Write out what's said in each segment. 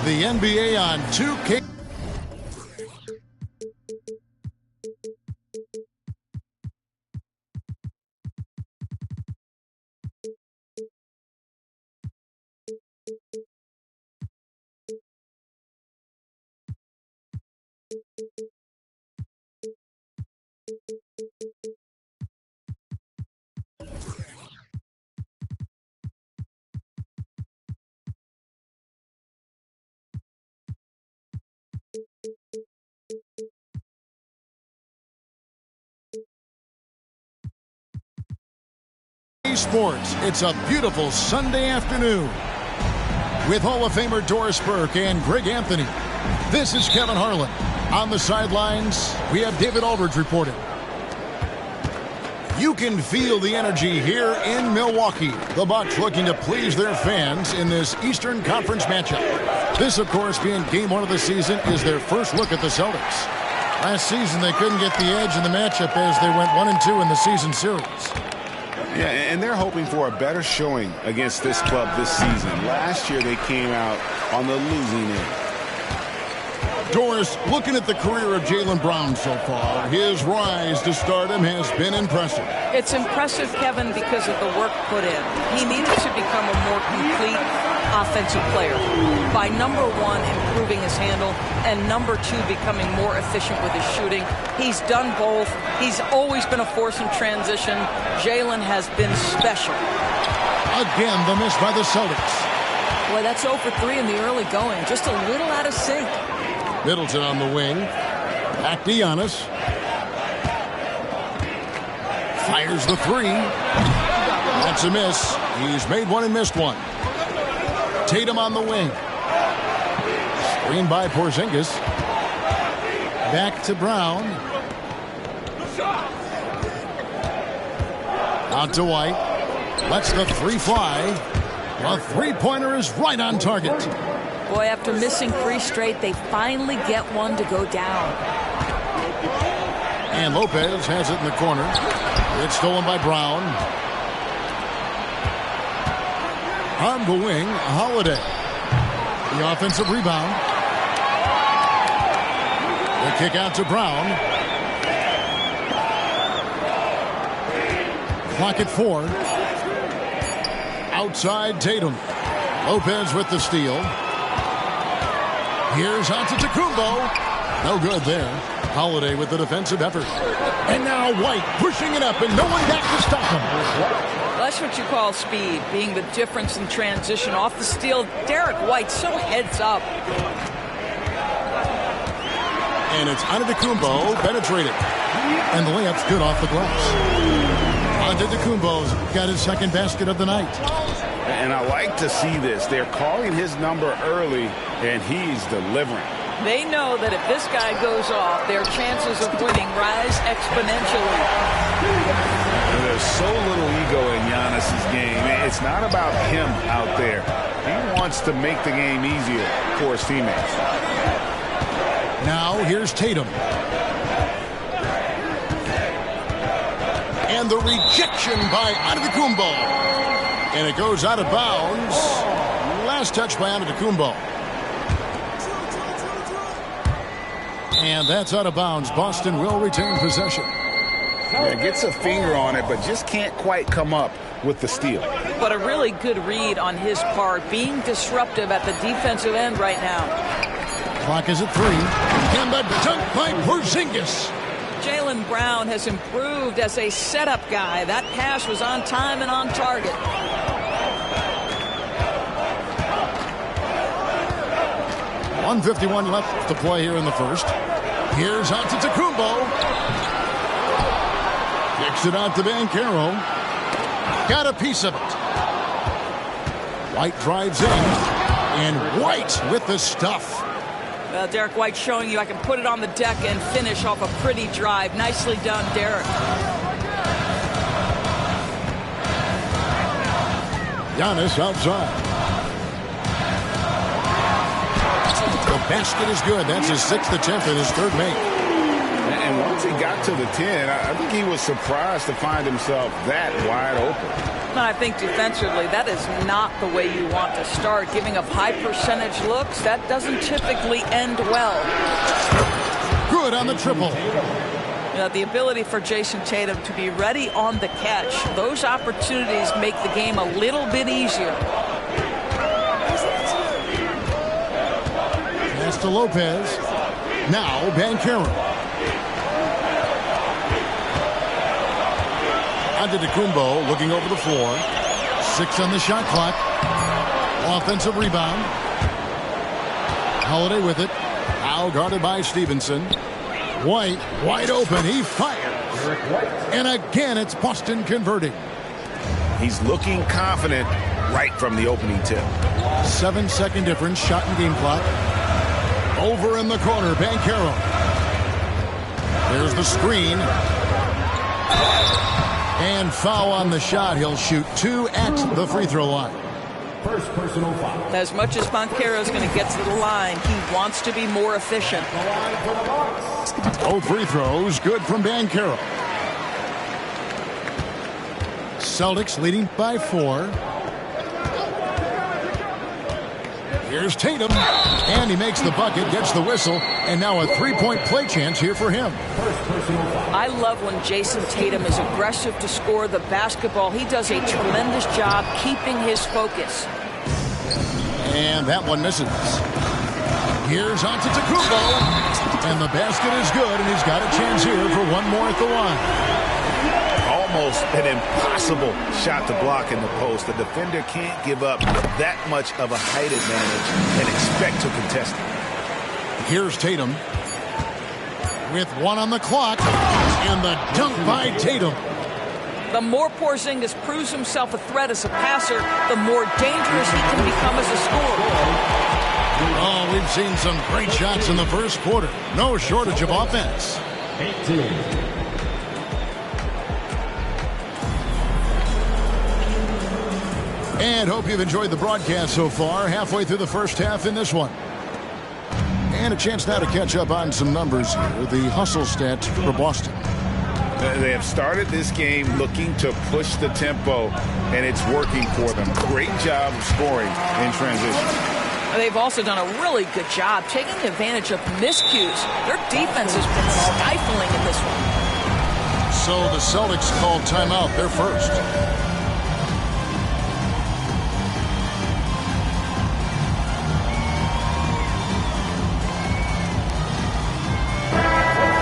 the NBA on 2K. Sports. It's a beautiful Sunday afternoon with Hall of Famer Doris Burke and Greg Anthony. This is Kevin Harlan. On the sidelines, we have David Aldridge reporting. You can feel the energy here in Milwaukee. The Bucks looking to please their fans in this Eastern Conference matchup. This, of course, being game one of the season, is their first look at the Celtics. Last season, they couldn't get the edge in the matchup as they went 1-2 in the season series. Yeah, and they're hoping for a better showing against this club this season. Last year, they came out on the losing end. Doris, looking at the career of Jaylen Brown so far, his rise to stardom has been impressive. It's impressive, Kevin, because of the work put in. He needed to become a more complete offensive player by, number one, improving his handle, and number two, becoming more efficient with his shooting. He's done both. He's always been a force in transition. Jaylen has been special. Again, the miss by the Celtics. Boy, that's 0 for 3 in the early going. Just a little out of sync. Middleton on the wing. Back to Giannis. Fires the three. That's a miss. He's made one and missed one. Tatum on the wing. Screen by Porzingis. Back to Brown. Out to White. Lets the three fly. The three-pointer is right on target. Boy, after missing 3 straight, they finally get one to go down. And Lopez has it in the corner. It's stolen by Brown. On the wing, Holiday. The offensive rebound. The kick out to Brown. Clock at 4. Outside Tatum. Lopez with the steal. Here's Antetokounmpo. No good there. Holiday with the defensive effort. And now White pushing it up and no one back to stop him. That's what you call speed, being the difference in transition. Off the steal, Derek White so heads up. And it's Antetokounmpo penetrated. And the layup's good off the glass. Antetokounmpo's got his second basket of the night. And I like to see this. They're calling his number early, and he's delivering. They know that if this guy goes off, their chances of winning rise exponentially. And there's so little ego in Giannis's game. It's not about him out there. He wants to make the game easier for his teammates. Now here's Tatum. And the rejection by Antetokounmpo. And it goes out of bounds. Last touch by Antetokounmpo. And that's out of bounds. Boston will retain possession. Yeah, gets a finger on it, but just can't quite come up with the steal. But a really good read on his part, being disruptive at the defensive end right now. Clock is at 3. And the dunk by Porzingis. Jaylen Brown has improved as a setup guy. That pass was on time and on target. .151 left to play here in the first. Here's Antetokounmpo. Kicks it out to Banchero. Got a piece of it. White drives in. And White with the stuff. Well, Derek White showing you I can put it on the deck and finish off a pretty drive. Nicely done, Derek. Giannis outside. The basket is good. That's his 6th attempt and his 3rd make. And once he got to the 10, I think he was surprised to find himself that wide open. And I think defensively, that is not the way you want to start. Giving up high percentage looks, that doesn't typically end well. Good on the triple. You know, the ability for Jason Tatum to be ready on the catch, those opportunities make the game a little bit easier. Pass to Lopez. Now Banchero. Antetokounmpo looking over the floor. 6 on the shot clock. Offensive rebound. Holiday with it. Now guarded by Stevenson. White wide open. He fires. And again, it's Boston converting. He's looking confident right from the opening tip. 7-second difference. Shot and game clock. Over in the corner. Banchero. There's the screen. And foul on the shot. He'll shoot 2 at the free throw line. First personal foul. As much as Banchero is going to get to the line, he wants to be more efficient. Both free throws good from Banchero. Celtics leading by 4. Here's Tatum. And he makes the bucket, gets the whistle, and now a 3-point play chance here for him. I love when Jason Tatum is aggressive to score the basketball. He does a tremendous job keeping his focus. And that one misses. Here's Antetokounmpo. And the basket is good, and he's got a chance here for one more at the line. Almost an impossible shot to block in the post. The defender can't give up that much of a height advantage and expect to contest it. Here's Tatum with 1 on the clock, and the dunk by Tatum. The more Porzingis proves himself a threat as a passer, the more dangerous he can become as a scorer. Oh, we've seen some great shots in the first quarter. No shortage of offense. 18. And hope you've enjoyed the broadcast so far. Halfway through the first half in this one. And a chance now to catch up on some numbers here. The hustle stats for Boston. They have started this game looking to push the tempo, and it's working for them. Great job of scoring in transition. They've also done a really good job taking advantage of miscues. Their defense has been stifling in this one. So the Celtics called timeout. They're first.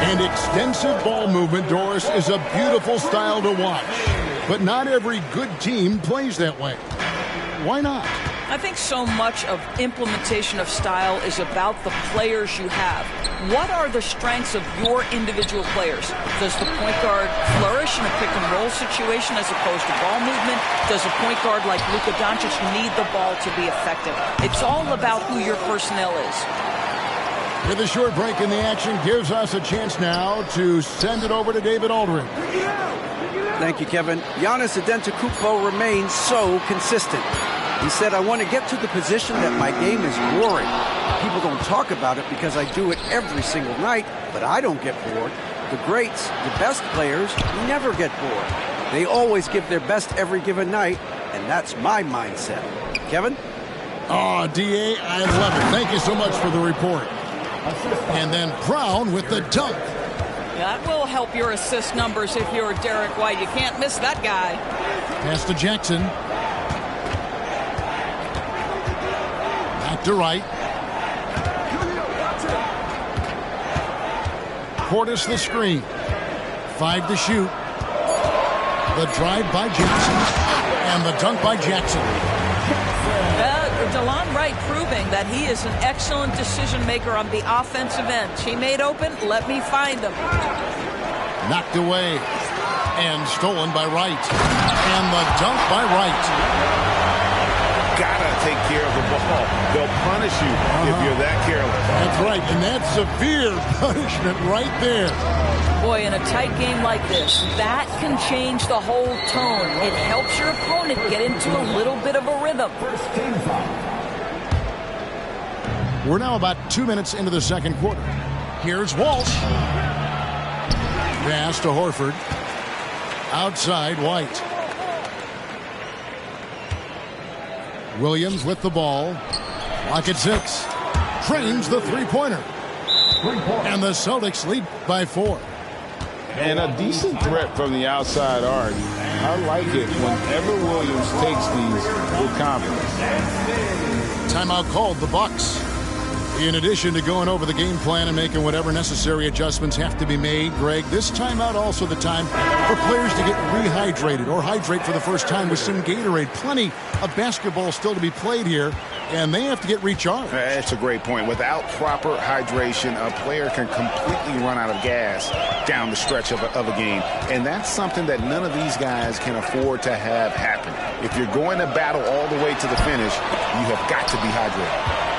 And extensive ball movement, Doris, is a beautiful style to watch. But not every good team plays that way. Why not? I think so much of implementation of style is about the players you have. What are the strengths of your individual players? Does the point guard flourish in a pick-and-roll situation as opposed to ball movement? Does a point guard like Luka Doncic need the ball to be effective? It's all about who your personnel is. With a short break in the action, gives us a chance now to send it over to David Aldridge. Thank you, Kevin. Giannis Antetokounmpo remains so consistent. He said, I want to get to the position that my game is roaring. People don't talk about it because I do it every single night, but I don't get bored. The greats, the best players, never get bored. They always give their best every given night, and that's my mindset. Kevin? Oh, D.A., I love it. Thank you so much for the report. And then Brown with the dunk. That will help your assist numbers if you're Derek White. You can't miss that guy. Pass to Jackson. Back to Wright. Portis the screen. 5 to shoot. The drive by Jackson. And the dunk by Jackson. DeLon Wright proving that he is an excellent decision maker on the offensive end. He made open, let me find him. Knocked away and stolen by Wright. And the dunk by Wright. Gotta take care of the ball. They'll punish you if you're that careless. That's right, and that's severe punishment right there. Boy, in a tight game like this, that can change the whole tone. It helps your opponent get into a little bit of a rhythm. We're now about 2 minutes into the second quarter. Here's Walsh. Pass to Horford. Outside, White. Williams with the ball. Clock at 6. Trains the three-pointer. And the Celtics lead by 4. And a decent threat from the outside arc. I like it whenever Williams takes these with confidence. Timeout called the Bucks. In addition to going over the game plan and making whatever necessary adjustments have to be made, Greg, this timeout also the time for players to get rehydrated or hydrate for the first time with some Gatorade. Plenty of basketball still to be played here, and they have to get recharged. That's a great point. Without proper hydration, a player can completely run out of gas down the stretch of a game. And that's something that none of these guys can afford to have happen. If you're going to battle all the way to the finish, you have got to be hydrated.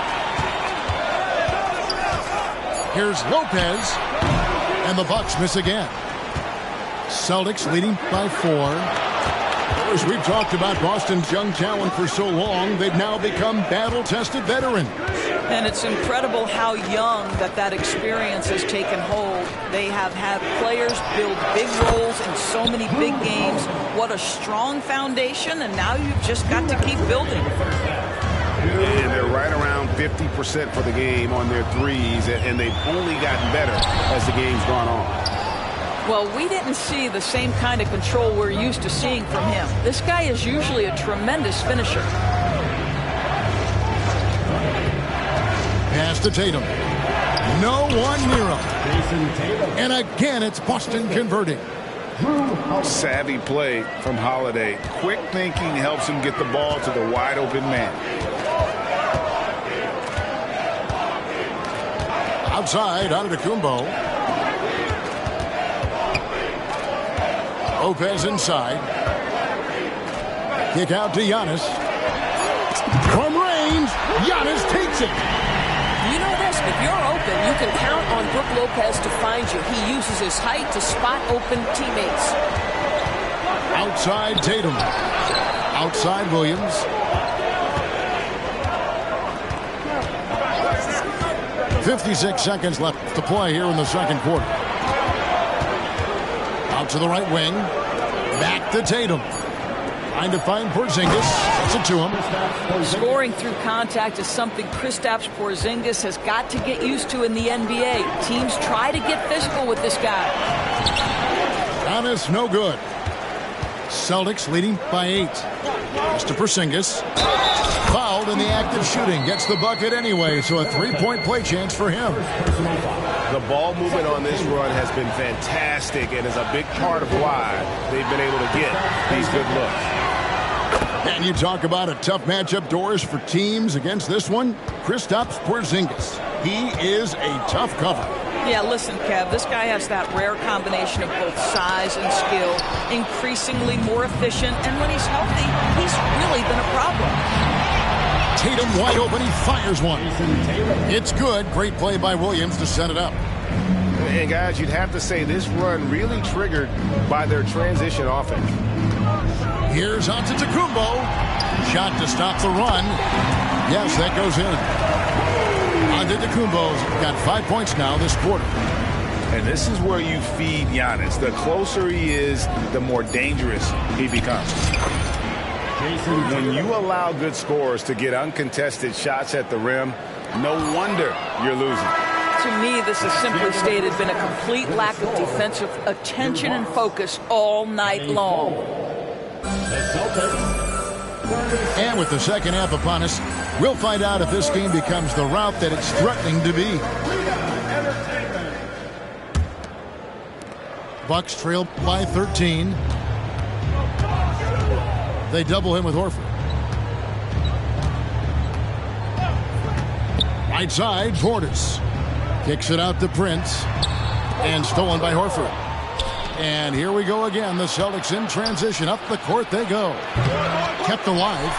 Here's Lopez, and the Bucks miss again. Celtics leading by 4. As we've talked about Boston's young talent for so long, they've now become battle-tested veterans. And it's incredible how young that experience has taken hold. They have had players build big roles in so many big games. What a strong foundation, and now you've just got to keep building. And they're right around 50% for the game on their threes, and they've only gotten better as the game's gone on. Well, we didn't see the same kind of control we're used to seeing from him. This guy is usually a tremendous finisher. Pass to Tatum. No one near him. And again, it's Boston converting. Savvy play from Holiday. Quick thinking helps him get the ball to the wide open man. Outside, Antetokounmpo. Lopez inside. Kick out to Giannis. From range, Giannis takes it. You know this, if you're open, you can count on Brook Lopez to find you. He uses his height to spot open teammates. Outside Tatum. Outside Williams. 56 seconds left to play here in the second quarter. Out to the right wing. Back to Tatum. Trying to find Porzingis. Gets it to him. Scoring through contact is something Kristaps Porzingis has got to get used to in the NBA. Teams try to get physical with this guy. Giannis, no good. Celtics leading by 8. Mr. Porzingis. Fouled in the act of shooting. Gets the bucket anyway, so a three-point play chance for him. The ball movement on this run has been fantastic and is a big part of why they've been able to get these good looks. And you talk about a tough matchup, Doris, for teams against this one. Kristaps Porzingis. He is a tough cover. Yeah, listen, Kev, this guy has that rare combination of both size and skill, increasingly more efficient, and when he's healthy, he's really been a problem. Tatum wide open, he fires one. It's good. Great play by Williams to set it up. And guys, you'd have to say this run really triggered by their transition offense. Here's Antetokounmpo. Shot to stop the run. Yes, that goes in. Antetokounmpo's got 5 points now this quarter. And this is where you feed Giannis. The closer he is, the more dangerous he becomes. When you allow good scorers to get uncontested shots at the rim, no wonder you're losing. To me, this has simply stated been a complete lack of defensive attention and focus all night long. And with the second half upon us, we'll find out if this game becomes the route that it's threatening to be. Bucks trail by 13. They double him with Horford. Right side, Portis. Kicks it out to Prince. And stolen by Horford. And here we go again. The Celtics in transition. Up the court they go. Kept alive.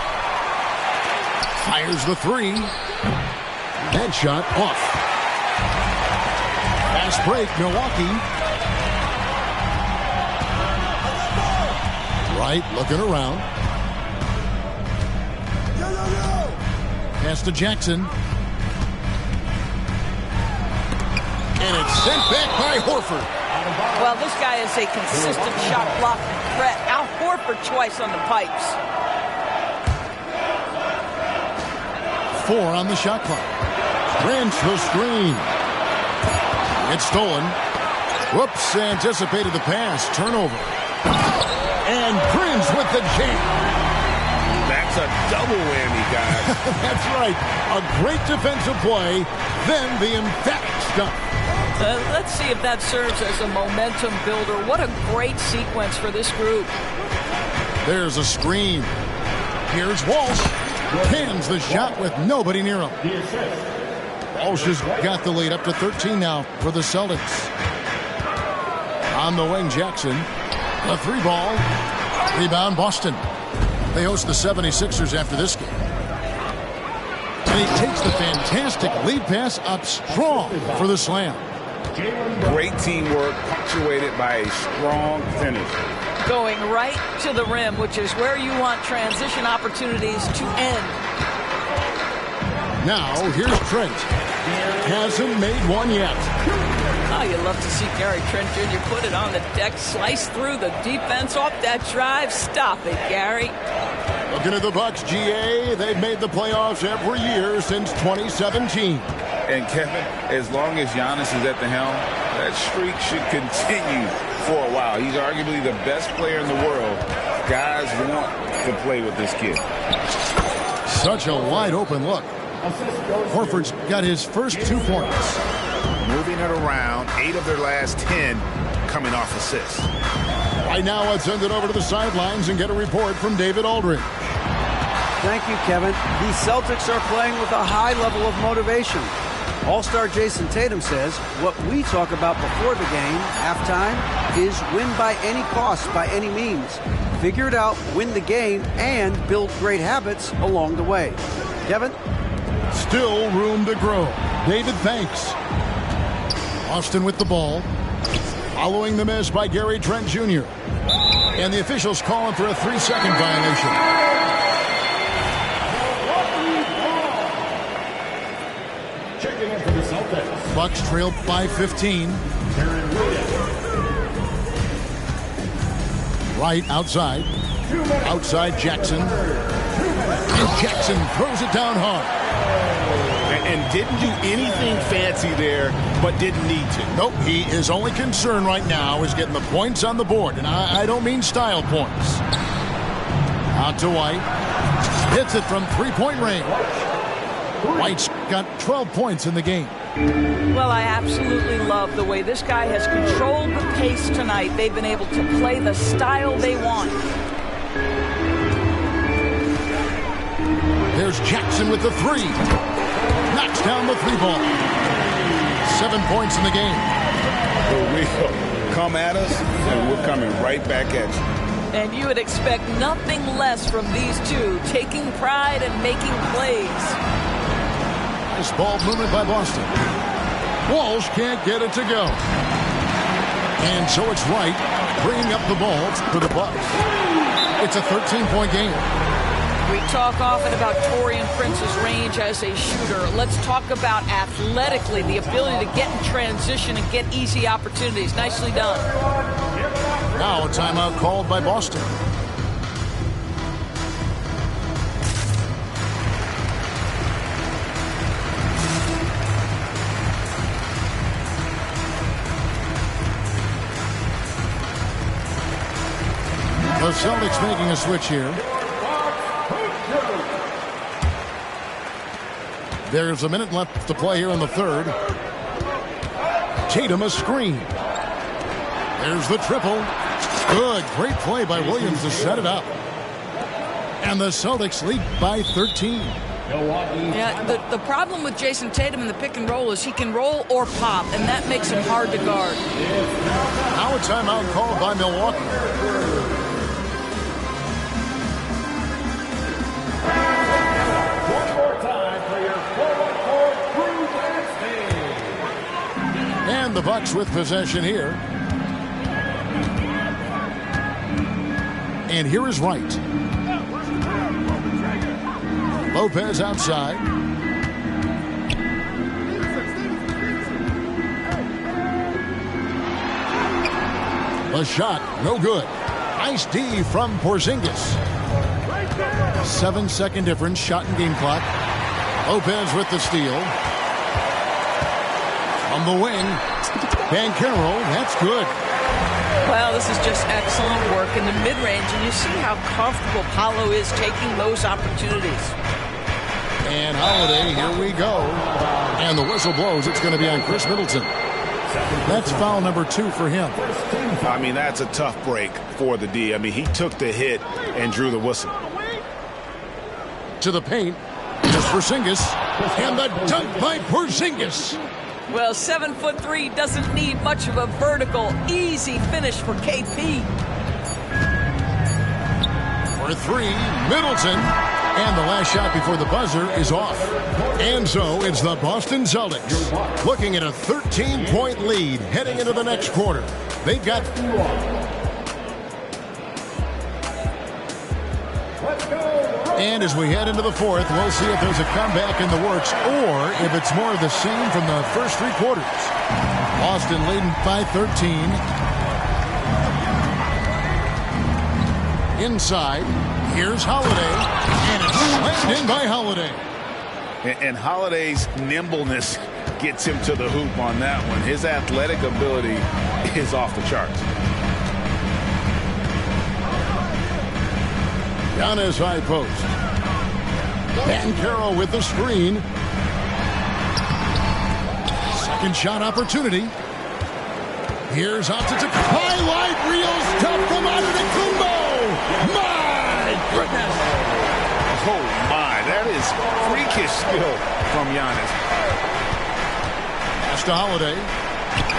Fires the three. That shot off. Fast break, Milwaukee. Right, looking around. Pass to Jackson. And it's sent back by Horford. Well, this guy is a consistent shot blocking threat. Al Horford twice on the pipes. 4 on the shot clock. Prince the screen. It's stolen. Whoops, anticipated the pass. Turnover. And Prince with the jam. That's a double whammy, guys. That's right. A great defensive play, then the emphatic stuff. Let's see if that serves as a momentum builder. What a great sequence for this group. There's a screen. Here's Walsh. Hands the shot with nobody near him. Walsh has got the lead up to 13 now for the Celtics. On the wing, Jackson. A 3-ball. Rebound, Boston. They host the 76ers after this game. And he takes the fantastic lead pass up strong for the slam. Great teamwork, punctuated by a strong finish. Going right to the rim, which is where you want transition opportunities to end. Now, here's Trent. Hasn't made one yet. Oh, you love to see Gary Trent Jr. put it on the deck, slice through the defense off that drive. Stop it, Gary. Looking at the Bucks, GA, they've made the playoffs every year since 2017. And Kevin, as long as Giannis is at the helm, that streak should continue for a while. He's arguably the best player in the world. Guys want to play with this kid. Such a wide open look. Horford's got his first 2 points. Moving it around, 8 of their last 10 coming off assists. Right now, let's send it over to the sidelines and get a report from David Aldridge. Thank you, Kevin. The Celtics are playing with a high level of motivation. All-star Jason Tatum says, what we talk about before the game, halftime, is win by any cost, by any means. Figure it out, win the game, and build great habits along the way. Kevin? Still room to grow. David, thanks. Austin with the ball. Following the miss by Gary Trent Jr. And the officials calling for a 3-second violation. Checking in for the Celtics. Bucks trail by 15. Right outside. Outside Jackson. And Jackson throws it down hard. And didn't do anything fancy there, but didn't need to. Nope, he is only concerned right now is getting the points on the board. And I don't mean style points. Out to White. Hits it from 3-point range. White's got 12 points in the game. Well, I absolutely love the way this guy has controlled the pace tonight. They've been able to play the style they want. There's Jackson with the 3. Knocks down the 3-ball. 7 points in the game. We'll come at us, and we're coming right back at you. And you would expect nothing less from these two, taking pride and making plays. Nice ball movement by Boston. Walsh can't get it to go. And so it's Wright bringing up the ball for the Bucks. It's a 13-point game. We talk often about Taurean Prince's range as a shooter. Let's talk about athletically the ability to get in transition and get easy opportunities. Nicely done. Now a timeout called by Boston. The Celtics making a switch here. There's a minute left to play here in the third. Tatum a screen. There's the triple. Good. Great play by Williams to set it up. And the Celtics lead by 13. Yeah, the problem with Jason Tatum in the pick and roll is he can roll or pop, and that makes him hard to guard. Now a timeout called by Milwaukee. And the Bucks with possession here. And here is Wright. Lopez outside. The shot, no good. Nice D from Porzingis. 7-second difference, shot and game clock. Lopez with the steal. On the wing, Banchero, that's good. Well, this is just excellent work in the mid-range, and you see how comfortable Paolo is taking those opportunities. And Holiday, here we go. And the whistle blows. It's going to be on Chris Middleton. That's foul number 2 for him. I mean, that's a tough break for the D. I mean, he took the hit and drew the whistle. To the paint. Just Porzingis. And the dunk by Porzingis. Well, 7'3" doesn't need much of a vertical, easy finish for KP. For 3, Middleton. And the last shot before the buzzer is off. And so it's the Boston Celtics looking at a 13-point lead heading into the next quarter. They've got... And as we head into the fourth, we'll see if there's a comeback in the works or if it's more of the same from the first 3 quarters. Boston leading by 13. Inside, here's Holiday, and it's slammed in by Holiday. And Holiday's nimbleness gets him to the hoop on that one. His athletic ability is off the charts. Giannis high post. Banchero with the screen. Second shot opportunity. Here's Antetokounmpo. Highlight reels tough from Antetokounmpo. My goodness. Oh my, that is freakish skill from Giannis. Pass to Holiday.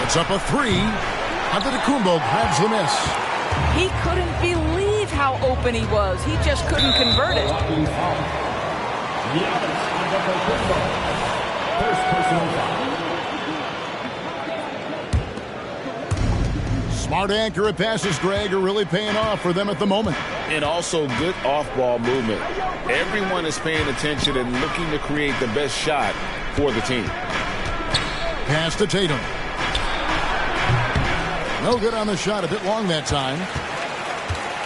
Puts up a 3. Antetokounmpo grabs the miss. He couldn't believe how open he was. He just couldn't convert it. Smart, accurate passes, Greg, are really paying off for them at the moment. And also good off-ball movement. Everyone is paying attention and looking to create the best shot for the team. Pass to Tatum. No good on the shot, a bit long that time.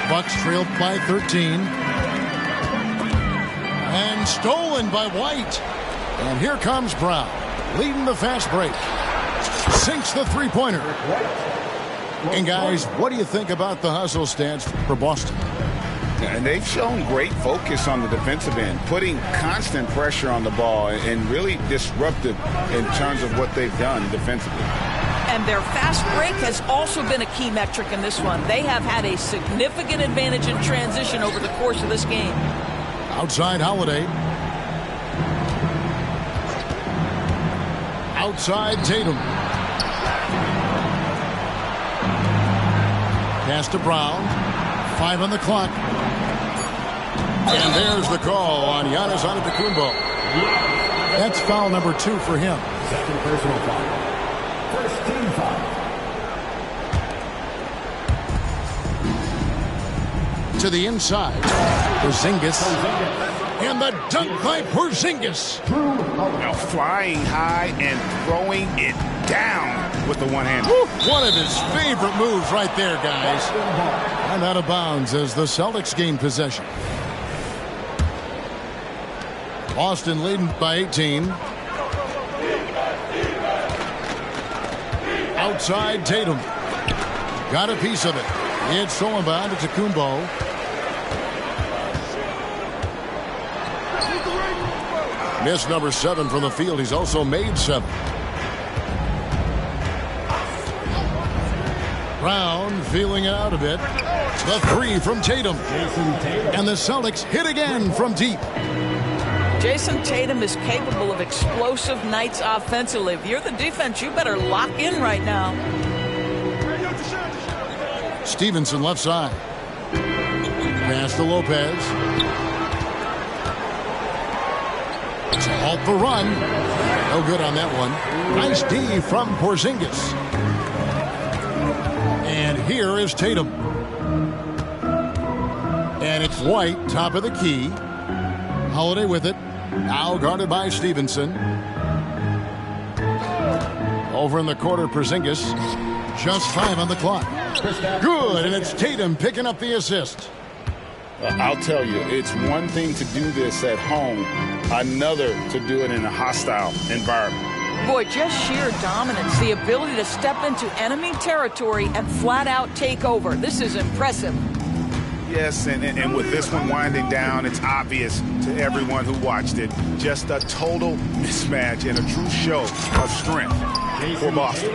Bucks trailed by 13. And stolen by White. And here comes Brown, leading the fast break. Sinks the three-pointer. And guys, what do you think about the hustle stance for Boston? And they've shown great focus on the defensive end, putting constant pressure on the ball and really disruptive in terms of what they've done defensively. And their fast break has also been a key metric in this one. They have had a significant advantage in transition over the course of this game. Outside Holiday. Outside Tatum. Pass to Brown. 5 on the clock. And there's the call on Giannis Antetokounmpo. That's foul number 2 for him. Second personal foul. First team foul. To the inside. Porzingis. And the dunk by Porzingis. Now flying high and throwing it down with the one hand. One of his favorite moves right there, guys. And out of bounds as the Celtics gain possession. Boston leading by 18. Outside Tatum. Got a piece of it. It's stolen by Antetokounmpo. Missed number 7 from the field. He's also made 7. Brown feeling it out a bit. The 3 from Tatum. And the Celtics hit again from deep. Jason Tatum is capable of explosive nights offensively. If you're the defense, you better lock in right now. Stevenson left side. Pass to Lopez. To halt the run. No good on that one. Nice D from Porzingis. And here is Tatum. And it's White, top of the key. Holiday with it. Now guarded by Stevenson. Over in the corner, Porzingis. Just 5 on the clock. Good, and it's Tatum picking up the assist. I'll tell you, it's one thing to do this at home, Another to do it in a hostile environment. Boy, just sheer dominance, the ability to step into enemy territory and flat out take over. This is impressive. Yes, and with this one winding down, it's obvious to everyone who watched it. Just a total mismatch and a true show of strength for Boston.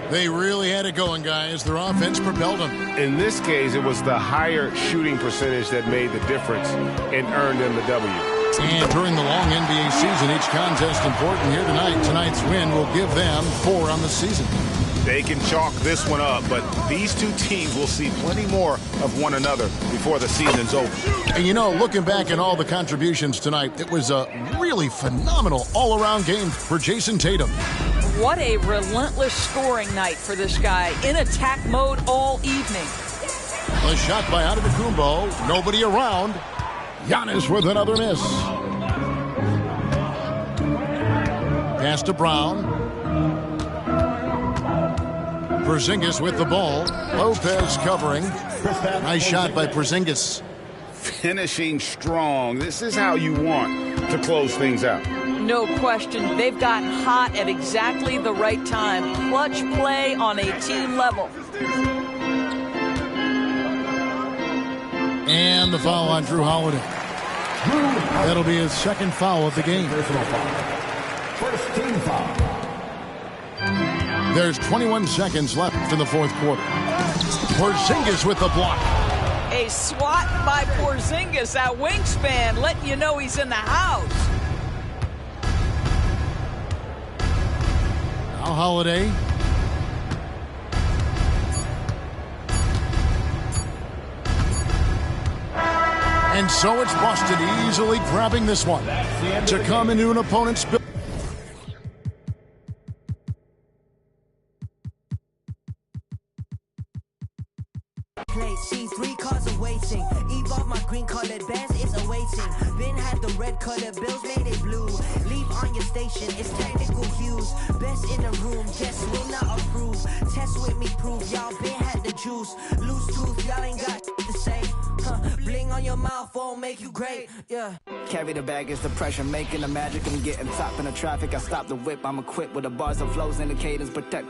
They really had it going, guys. Their offense propelled them. In this case, it was the higher shooting percentage that made the difference and earned them the W. And during the long NBA season, each contest important here tonight. Tonight's win will give them 4 on the season. They can chalk this one up, but these two teams will see plenty more of one another before the season's over. And you know, looking back at all the contributions tonight, it was a really phenomenal all-around game for Jason Tatum. What a relentless scoring night for this guy, in attack mode all evening. A shot by Antetokounmpo, nobody around. Giannis with another miss. Pass to Brown. Porzingis with the ball. Lopez covering. Nice shot by Porzingis. Finishing strong. This is how you want to close things out. No question. They've gotten hot at exactly the right time. Clutch play on a team level. And the foul on Jrue Holiday. That'll be his second foul of the game. First team foul. There's 21 seconds left in the fourth quarter. Porzingis with the block. A swat by Porzingis, that wingspan, letting you know he's in the house. Now Holiday. And so it's Boston easily grabbing this one to come into an opponent's build. See 3 cars awaiting. Evolve my green colored bands is awaiting. Been had the red colored bills made it blue. Leave on your station, it's technical hues. Best in the room, guess will not approve. Test with me, prove y'all been had the juice. Loose tooth, y'all ain't got to say. Bling on your mouth won't make you great. Yeah. Carry the bag, it's the pressure, making the magic. I'm getting top in the traffic. I stop the whip, I'm equipped with the bars and flows and the cadence. Protect